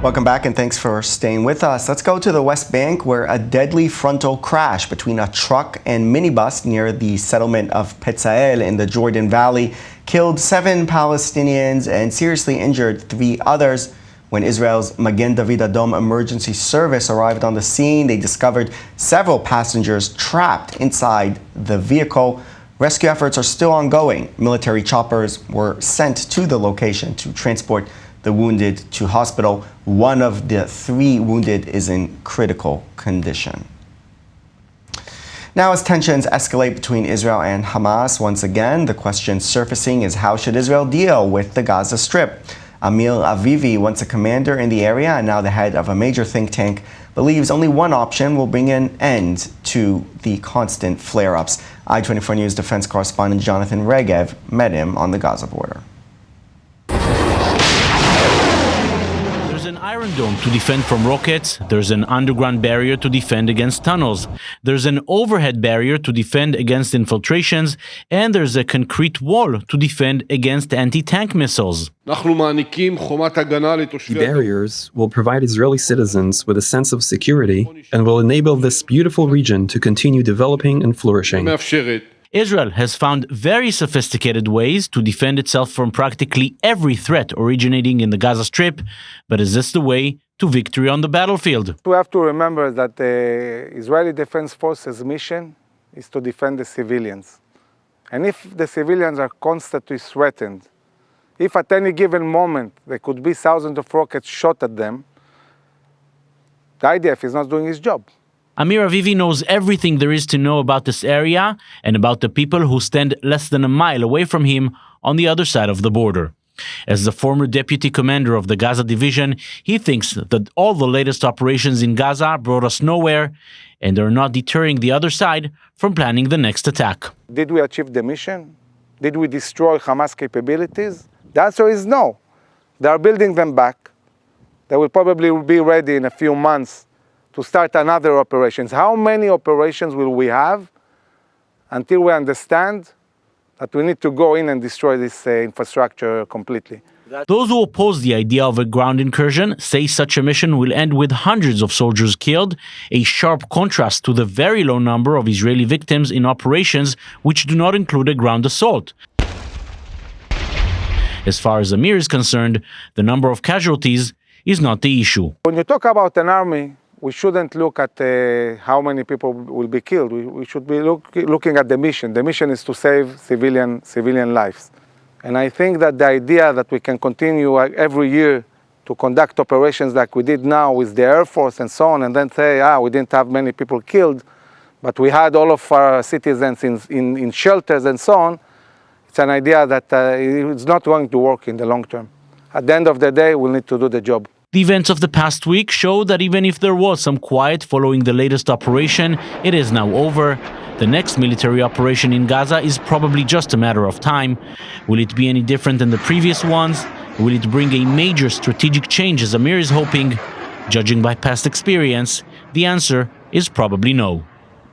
Welcome back and thanks for staying with us. Let's go to the West Bank where a deadly frontal crash between a truck and minibus near the settlement of Petzael in the Jordan Valley killed 7 Palestinians and seriously injured 3 others. When Israel's Magen David Adom emergency service arrived on the scene, they discovered several passengers trapped inside the vehicle. Rescue efforts are still ongoing. Military choppers were sent to the location to transport the wounded to hospital. One of the 3 wounded is in critical condition. Now, as tensions escalate between Israel and Hamas, once again, the question surfacing is how should Israel deal with the Gaza Strip? Amir Avivi, once a commander in the area and now the head of a major think tank, believes only one option will bring an end to the constant flare-ups. I-24 News defense correspondent Jonathan Regev met him on the Gaza border. There's an iron dome to defend from rockets, there's an underground barrier to defend against tunnels, there's an overhead barrier to defend against infiltrations, and there's a concrete wall to defend against anti-tank missiles. The barriers will provide Israeli citizens with a sense of security and will enable this beautiful region to continue developing and flourishing. Israel has found very sophisticated ways to defend itself from practically every threat originating in the Gaza Strip, but is this the way to victory on the battlefield? We have to remember that the Israeli Defense Forces' mission is to defend the civilians. And if the civilians are constantly threatened, if at any given moment there could be thousands of rockets shot at them, the IDF is not doing its job. Amir Avivi knows everything there is to know about this area and about the people who stand less than a mile away from him on the other side of the border. As the former deputy commander of the Gaza division, he thinks that all the latest operations in Gaza brought us nowhere and are not deterring the other side from planning the next attack. Did we achieve the mission? Did we destroy Hamas capabilities? The answer is no. They are building them back. They will probably be ready in a few months to start another operations. How many operations will we have until we understand that we need to go in and destroy this infrastructure completely? Those who oppose the idea of a ground incursion say such a mission will end with hundreds of soldiers killed, a sharp contrast to the very low number of Israeli victims in operations which do not include a ground assault. As far as Amir is concerned, the number of casualties is not the issue. When you talk about an army, we shouldn't look at how many people will be killed. We should be looking at the mission. The mission is to save civilian lives. And I think that the idea that we can continue every year to conduct operations like we did now with the Air Force and so on, and then say, we didn't have many people killed, but we had all of our citizens in shelters and so on, it's an idea that it's not going to work in the long term. At the end of the day, we'll need to do the job. The events of the past week show that even if there was some quiet following the latest operation, it is now over. The next military operation in Gaza is probably just a matter of time. Will it be any different than the previous ones? Will it bring a major strategic change as Amir is hoping? Judging by past experience, the answer is probably no.